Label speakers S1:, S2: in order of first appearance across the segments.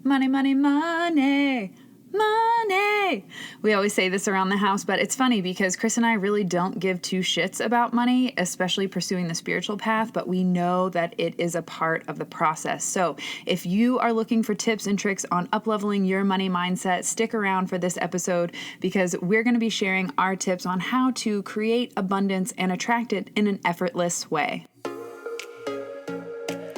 S1: Money, money, money. Money. We always say this around the house, but it's funny because Chris and I really don't give two shits about money, especially pursuing the spiritual path, but we know that it is a part of the process. So if you are looking for tips and tricks on upleveling your money mindset, stick around for this episode because we're going to be sharing our tips on how to create abundance and attract it in an effortless way.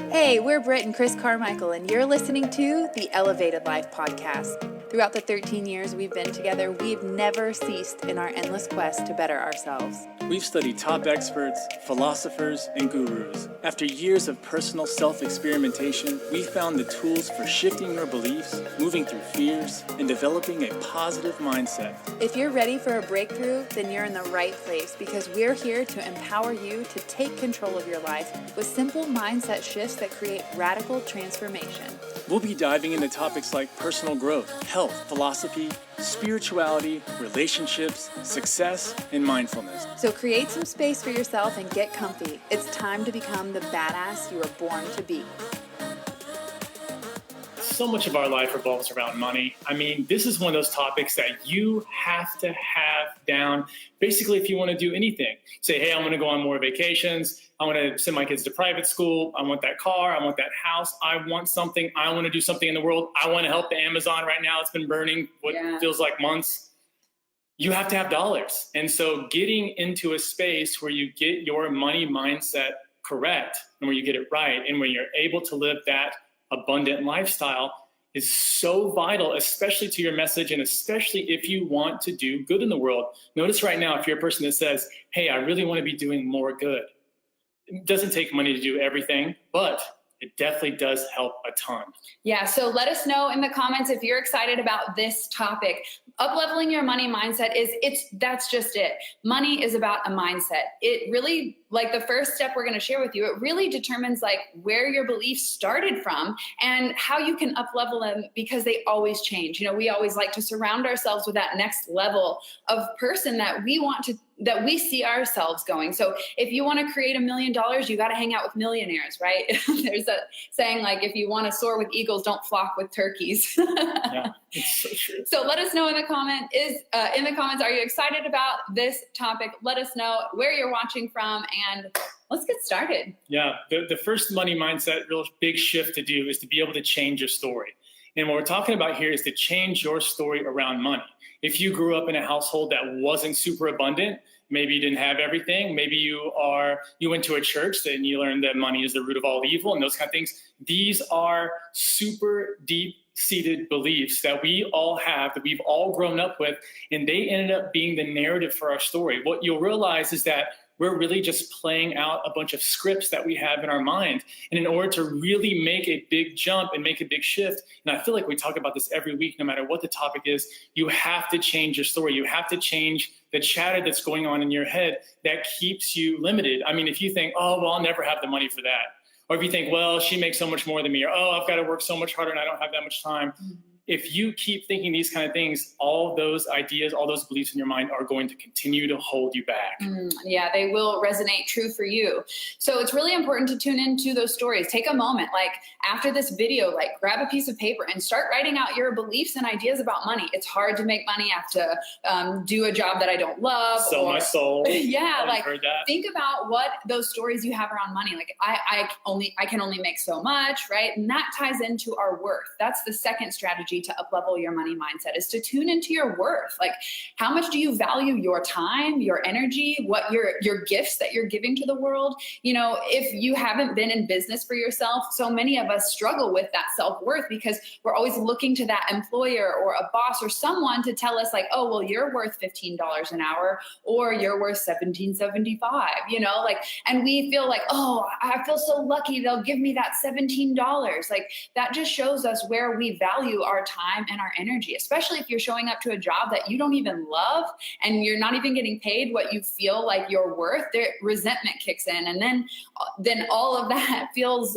S1: Hey, we're Britt and Chris Carmichael, and you're listening to the Elevated Life Podcast. Throughout the 13 years we've been together, we've never ceased in our endless quest to better ourselves.
S2: We've studied top experts, philosophers, and gurus. After years of personal self-experimentation, we found the tools for shifting your beliefs, moving through fears, and developing a positive mindset.
S1: If you're ready for a breakthrough, then you're in the right place because we're here to empower you to take control of your life with simple mindset shifts that create radical transformation.
S2: We'll be diving into topics like personal growth, health, philosophy, spirituality, relationships, success, and mindfulness.
S1: So create some space for yourself and get comfy. It's time to become the badass you were born to be.
S3: So much of our life revolves around money. I mean, this is one of those topics that you have to have down. Basically, if you want to do anything, say, hey, I want to go on more vacations. I want to send my kids to private school. I want that car. I want that house. I want something. I want to do something in the world. I want to help the Amazon right now. It's been burning what feels like months. You have to have dollars. And so getting into a space where you get your money mindset correct and where you get it right and where you're able to live that abundant lifestyle is so vital, especially to your message and especially if you want to do good in the world. Notice right now, if you're a person that says, hey, I really want to be doing more good. It doesn't take money to do everything, but it definitely does help a ton.
S4: Yeah, so let us know in the comments if you're excited about this topic. Upleveling your money mindset that's just it. Money is about a mindset. It really, like the first step we're going to share with you, it really determines like where your beliefs started from and how you can uplevel them because they always change. You know, we always like to surround ourselves with that next level of person that we see ourselves going. So if you want to create $1 million, you got to hang out with millionaires, right? There's a saying like, if you want to soar with eagles, don't flock with turkeys.
S3: Yeah, it's so true.
S4: So let us know in the comments, are you excited about this topic? Let us know where you're watching from and let's get started.
S3: Yeah, the first money mindset, real big shift to do is to be able to change your story. And what we're talking about here is to change your story around money. If you grew up in a household that wasn't super abundant, maybe you didn't have everything, maybe you went to a church and you learned that money is the root of all evil and those kind of things. These are super deep-seated beliefs that we all have, that we've all grown up with, and they ended up being the narrative for our story. What you'll realize is that we're really just playing out a bunch of scripts that we have in our mind. And in order to really make a big jump and make a big shift, and I feel like we talk about this every week, no matter what the topic is, you have to change your story. You have to change the chatter that's going on in your head that keeps you limited. I mean, if you think, oh, well, I'll never have the money for that. Or if you think, well, she makes so much more than me, or, oh, I've got to work so much harder and I don't have that much time. Mm-hmm. If you keep thinking these kind of things, all those ideas, all those beliefs in your mind are going to continue to hold you back.
S4: Yeah, they will resonate true for you. So it's really important to tune into those stories. Take a moment, like after this video, like grab a piece of paper and start writing out your beliefs and ideas about money. It's hard to make money. I have to do a job that I don't love.
S3: Sell my soul.
S4: Yeah, like think about what those stories you have around money. Like I can only make so much, right? And that ties into our worth. That's the second strategy to uplevel your money mindset, is to tune into your worth. Like, how much do you value your time, your energy, what your gifts that you're giving to the world? You know, if you haven't been in business for yourself, so many of us struggle with that self-worth because we're always looking to that employer or a boss or someone to tell us like, oh, well, you're worth $15 an hour or you're worth $17.75, you know, like, and we feel like, oh, I feel so lucky they'll give me that $17. Like, that just shows us where we value our time and our energy, especially if you're showing up to a job that you don't even love and you're not even getting paid what you feel like you're worth. There, resentment kicks in, and then all of that feels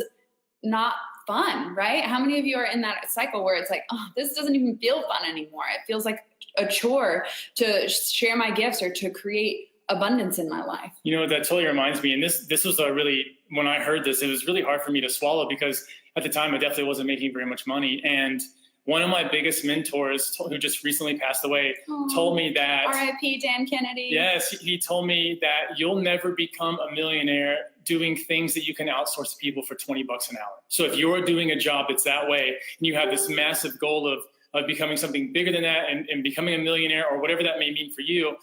S4: not fun, right? How many of you are in that cycle where it's like, oh, this doesn't even feel fun anymore? It feels like a chore to share my gifts or to create abundance in my life.
S3: You know, that totally reminds me, and this was when I heard this, it was really hard for me to swallow because at the time, I definitely wasn't making very much money. And one of my biggest mentors, who just recently passed away, told me that...
S4: R.I.P. Dan Kennedy.
S3: Yes, he told me that you'll never become a millionaire doing things that you can outsource to people for $20 an hour. So if you're doing a job that's that way, and you have this massive goal of becoming something bigger than that and becoming a millionaire or whatever that may mean for you,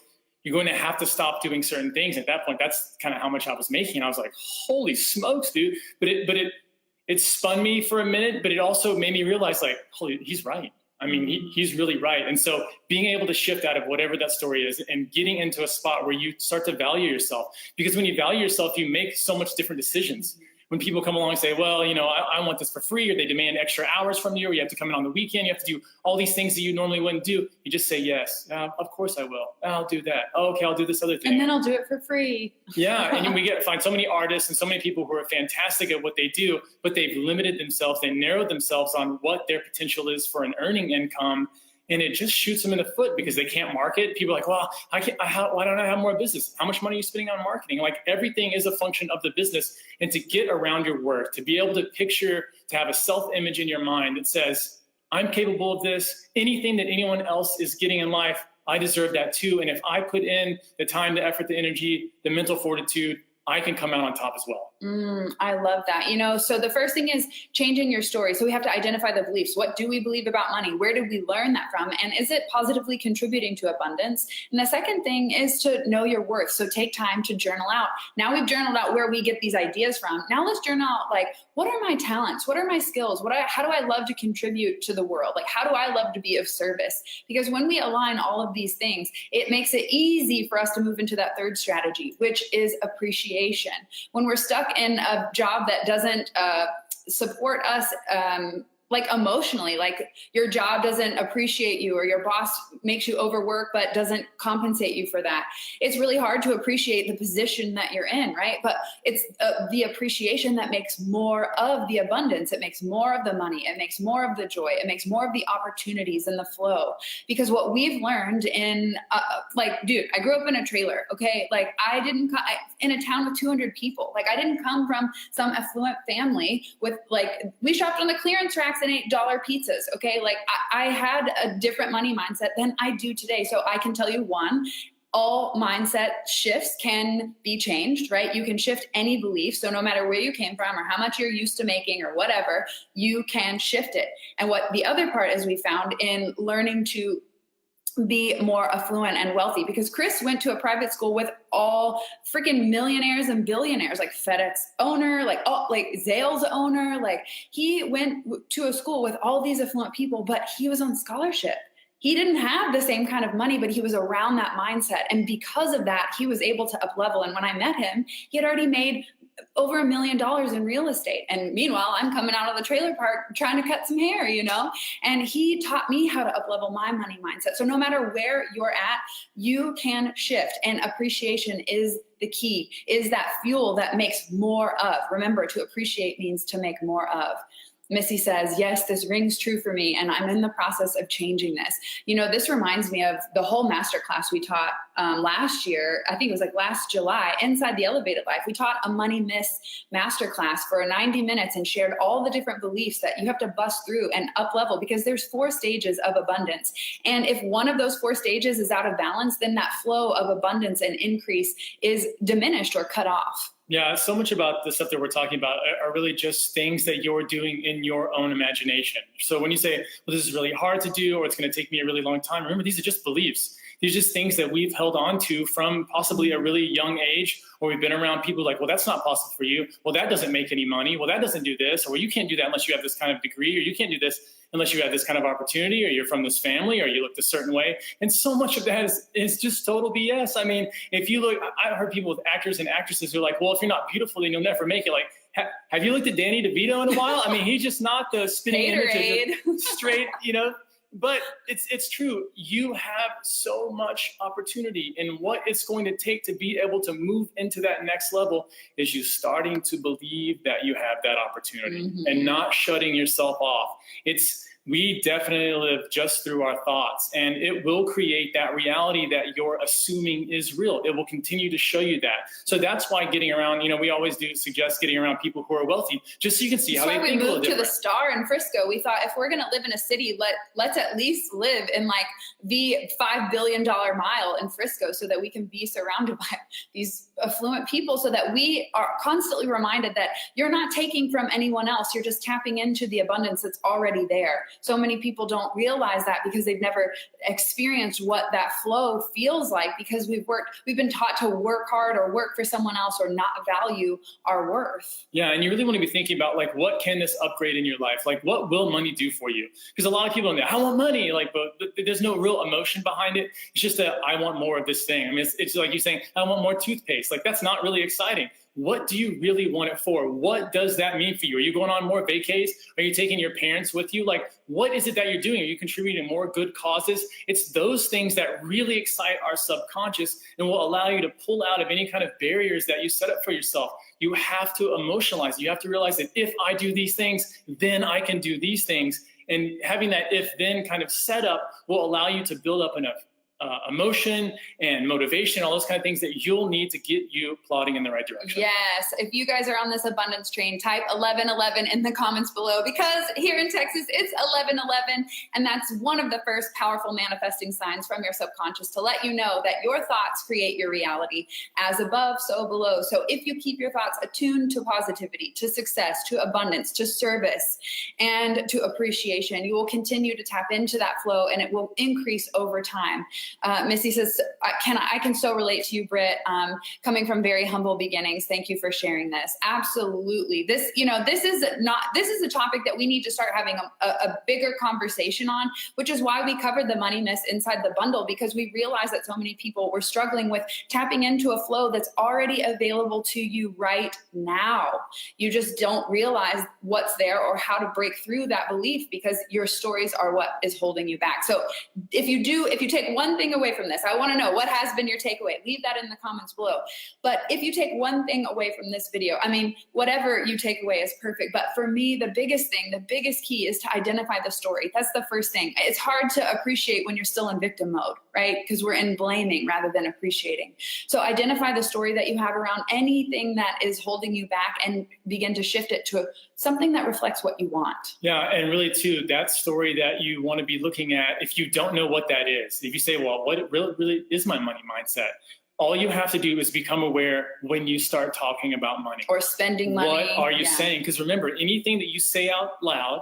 S3: you're going to have to stop doing certain things. At that point, that's kind of how much I was making. And I was like, holy smokes, dude. But it spun me for a minute, but it also made me realize, like, holy, he's right. I mean, he's really right. And so being able to shift out of whatever that story is and getting into a spot where you start to value yourself, because when you value yourself, you make so much different decisions. When people come along and say, well, you know, I want this for free, or they demand extra hours from you, or you have to come in on the weekend, you have to do all these things that you normally wouldn't do. You just say, yes, of course I will. I'll do that. Oh, okay, I'll do this other thing.
S4: And then I'll do it for free.
S3: Yeah, and we find so many artists and so many people who are fantastic at what they do, but they've limited themselves, they narrowed themselves on what their potential is for an earning income. And it just shoots them in the foot because they can't market. People are like, well, why don't I have more business? How much money are you spending on marketing? Like, everything is a function of the business. And to get around your work, to be able to picture, to have a self-image in your mind that says, I'm capable of this. Anything that anyone else is getting in life, I deserve that too. And if I put in the time, the effort, the energy, the mental fortitude, I can come out on top as well.
S4: I love that. You know, so the first thing is changing your story. So we have to identify the beliefs. What do we believe about money? Where did we learn that from? And is it positively contributing to abundance? And the second thing is to know your worth. So take time to journal out. Now we've journaled out where we get these ideas from. Now let's journal out, like, what are my talents? What are my skills? How do I love to contribute to the world? Like, how do I love to be of service? Because when we align all of these things, it makes it easy for us to move into that third strategy, which is appreciation. When we're stuck in a job that doesn't support us like emotionally, like your job doesn't appreciate you, or your boss makes you overwork but doesn't compensate you for that, it's really hard to appreciate the position that you're in, right? But it's the appreciation that makes more of the abundance. It makes more of the money. It makes more of the joy. It makes more of the opportunities and the flow. Because what we've learned in, like, dude, I grew up in a trailer, okay? Like, I didn't in a town with 200 people. Like, I didn't come from some affluent family with, like, we shopped on the clearance racks and ate $1 pizzas, okay? Like, I had a different money mindset than I do today. So I can tell you, one, all mindset shifts can be changed, right? You can shift any belief. So no matter where you came from or how much you're used to making or whatever, you can shift it. And what the other part is, we found in learning to be more affluent and wealthy, because Chris went to a private school with all freaking millionaires and billionaires, like FedEx owner, like Zales owner. Like, he went to a school with all these affluent people, but he was on scholarship. He didn't have the same kind of money, but he was around that mindset. And because of that, he was able to up level. And when I met him, he had already made over $1 million in real estate. And meanwhile, I'm coming out of the trailer park trying to cut some hair, you know? And he taught me how to up level my money mindset. So no matter where you're at, you can shift. And appreciation is the key, is that fuel that makes more of. Remember, to appreciate means to make more of. Missy says, yes, this rings true for me, and I'm in the process of changing this. You know, this reminds me of the whole masterclass we taught last year. I think it was like last July, Inside the Elevated Life. We taught a money miss masterclass for 90 minutes and shared all the different beliefs that you have to bust through and up level, because there's 4 stages of abundance. And if one of those 4 stages is out of balance, then that flow of abundance and increase is diminished or cut off.
S3: Yeah, so much about the stuff that we're talking about are really just things that you're doing in your own imagination. So when you say, well, this is really hard to do, or it's going to take me a really long time, remember, these are just beliefs. These are just things that we've held on to from possibly a really young age, or we've been around people like, well, that's not possible for you. Well, that doesn't make any money. Well, that doesn't do this. Or you can't do that unless you have this kind of degree, or you can't do this unless you have this kind of opportunity, or you're from this family, or you look a certain way. And so much of that is just total BS. I mean, if you look, I've heard people with actors and actresses who are like, well, if you're not beautiful, then you'll never make it. Like, have you looked at Danny DeVito in a while? I mean, he's just not the spinning image of straight, you know. But it's true. You have so much opportunity, and what it's going to take to be able to move into that next level is you starting to believe that you have that opportunity and not shutting yourself off. It's we definitely live just through our thoughts, and it will create that reality that you're assuming is real. It will continue to show you that. So that's why getting around, we always do suggest getting around people who are wealthy, just so you can see how they think a little different.
S4: That's why we moved to the Star in Frisco. We thought if we're going to live in a city, let's at least live in like the $5 billion mile in Frisco, so that we can be surrounded by these affluent people, so that we are constantly reminded that you're not taking from anyone else. You're just tapping into the abundance that's already there. So many people don't realize that because they've never experienced what that flow feels like, because we've been taught to work hard or work for someone else or not value our worth.
S3: Yeah, and you really want to be thinking about like, what can this upgrade in your life? Like, what will money do for you? Because a lot of people are there, I want money, but there's no real emotion behind it. It's just that I want more of this thing. I mean, it's like you saying, I want more toothpaste. Like, that's not really exciting. What do you really want it for? What does that mean for you? Are you going on more vacays? Are you taking your parents with you? Like, what is it that you're doing? Are you contributing to more good causes? It's those things that really excite our subconscious and will allow you to pull out of any kind of barriers that you set up for yourself. You have to emotionalize. You have to realize that if I do these things, then I can do these things. And having that if-then kind of setup will allow you to build up enough emotion and motivation, all those kind of things that you'll need to get you plodding in the right direction.
S4: Yes. If you guys are on this abundance train, type 1111 in the comments below, because here in Texas, it's 1111. And that's one of the first powerful manifesting signs from your subconscious to let you know that your thoughts create your reality. As above, so below. So if you keep your thoughts attuned to positivity, to success, to abundance, to service, and to appreciation, you will continue to tap into that flow, and it will increase over time. Missy says, I can so relate to you, Britt, coming from very humble beginnings. Thank you for sharing this. Absolutely. This is a topic that we need to start having a bigger conversation on, which is why we covered the money myths inside the bundle, because we realized that so many people were struggling with tapping into a flow that's already available to you right now. You just don't realize what's there or how to break through that belief, because your stories are what is holding you back. So if you take one thing away from this, I want to know, what has been your takeaway? Leave that in the comments below. But if you take one thing away from this video, I mean, whatever you take away is perfect. But for me, the biggest key is to identify the story. That's the first thing. It's hard to appreciate when you're still in victim mode, right? Because we're in blaming rather than appreciating. So identify the story that you have around anything that is holding you back, and begin to shift it to something that reflects what you want.
S3: Yeah, and really too, that story that you want to be looking at, if you don't know what that is, if you say, well, what really is my money mindset? All you have to do is become aware when you start talking about money.
S4: Or spending money.
S3: What are you saying? Because remember, anything that you say out loud,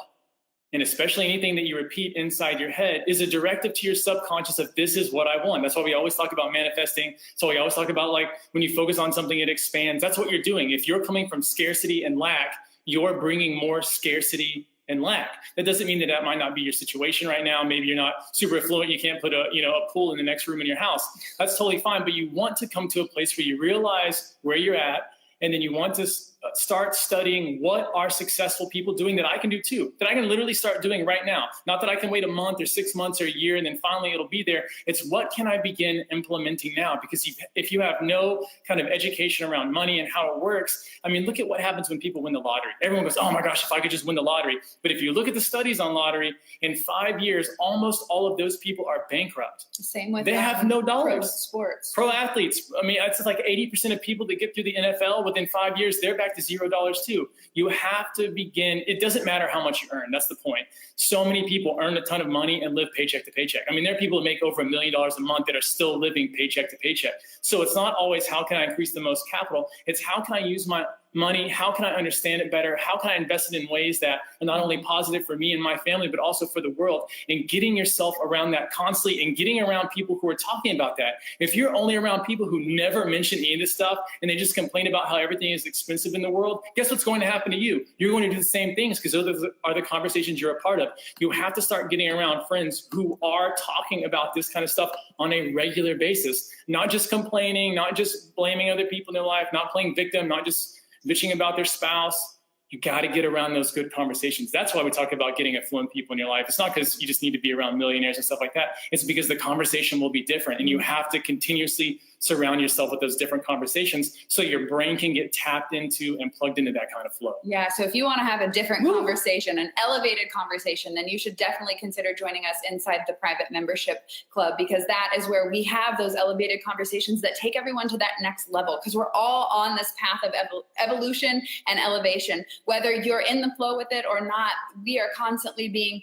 S3: and especially anything that you repeat inside your head, is a directive to your subconscious of, this is what I want. That's why we always talk about manifesting. So we always talk about, like, when you focus on something, it expands. That's what you're doing. If you're coming from scarcity and lack, you're bringing more scarcity and lack. That doesn't mean that might not be your situation right now. Maybe you're not super affluent. You can't put a pool in the next room in your house. That's totally fine. But you want to come to a place where you realize where you're at, and then you want to start studying what are successful people doing that I can do too, that I can literally start doing right now. Not that I can wait a month or 6 months or a year and then finally it'll be there. It's what can I begin implementing now? Because if you have no kind of education around money and how it works, I mean, look at what happens when people win the lottery. Everyone goes, oh my gosh, if I could just win the lottery. But if you look at the studies on lottery, in 5 years, almost all of those people are bankrupt.
S4: Same with
S3: they have no dollars.
S4: Sports.
S3: Pro athletes. I mean, it's like 80% of people that get through the NFL within 5 years, they're back to $0 too. You have to begin. It doesn't matter how much you earn. That's the point. So many people earn a ton of money and live paycheck to paycheck. I mean, there are people that make over $1 million a month that are still living paycheck to paycheck. So it's not always how can I increase the most capital. It's how can I use my money? How can I understand it better? How can I invest it in ways that are not only positive for me and my family, but also for the world? And getting yourself around that constantly, and getting around people who are talking about that. If you're only around people who never mention any of this stuff and they just complain about how everything is expensive in the world, guess what's going to happen to you? You're going to do the same things, because those are the conversations you're a part of. You have to start getting around friends who are talking about this kind of stuff on a regular basis, not just complaining, not just blaming other people in their life, not playing victim, not just bitching about their spouse. You got to get around those good conversations. That's why we talk about getting affluent people in your life. It's not because you just need to be around millionaires and stuff like that. It's because the conversation will be different, and you have to continuously surround yourself with those different conversations so your brain can get tapped into and plugged into that kind of flow.
S4: Yeah. So if you want to have a different conversation, an elevated conversation, then you should definitely consider joining us inside the private membership club, because that is where we have those elevated conversations that take everyone to that next level, because we're all on this path of evolution and elevation. Whether you're in the flow with it or not, we are constantly being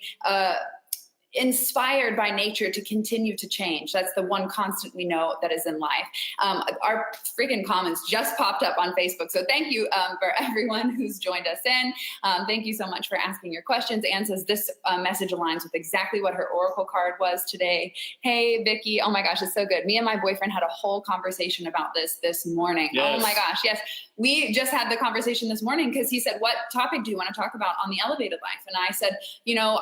S4: inspired by nature to continue to change. That's the one constant we know that is in life. Our freaking comments just popped up on Facebook. So thank you for everyone who's joined us in. Thank you so much for asking your questions. Anne says this message aligns with exactly what her oracle card was today. Hey, Vicky. Oh my gosh, it's so good. Me and my boyfriend had a whole conversation about this morning. Yes. Oh my gosh. Yes. We just had the conversation this morning because he said, what topic do you want to talk about on the elevated life? And I said,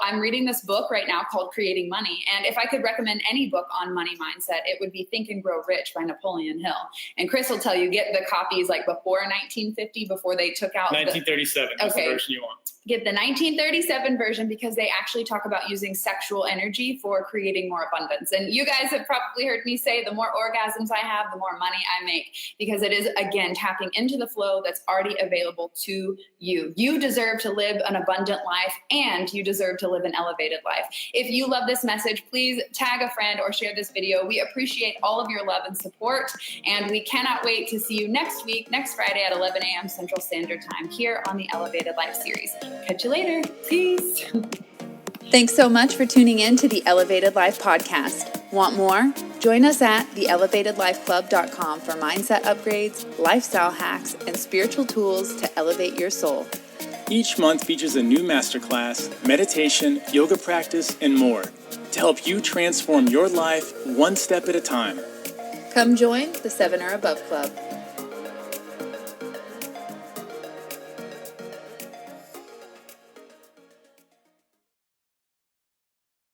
S4: I'm reading this book right now called Creating Money. And if I could recommend any book on money mindset, it would be Think and Grow Rich by Napoleon Hill. And Chris will tell you, get the copies like before 1950, before they took out
S3: 1937. That's the version you want.
S4: Get the 1937 version, because they actually talk about using sexual energy for creating more abundance. And you guys have probably heard me say, the more orgasms I have, the more money I make, because it is, again, tapping into the flow that's already available to you. You deserve to live an abundant life, and you deserve to live an elevated life. If you love this message, please tag a friend or share this video. We appreciate all of your love and support, and we cannot wait to see you next week, next Friday at 11 a.m. Central Standard Time here on the Elevated Life series. Catch you later. Peace.
S1: Thanks so much for tuning in to the Elevated Life podcast. Want more? Join us at theelevatedlifeclub.com for mindset upgrades, lifestyle hacks, and spiritual tools to elevate your soul.
S2: Each month features a new masterclass, meditation, yoga practice, and more to help you transform your life one step at a time.
S1: Come join the 7 or Above Club.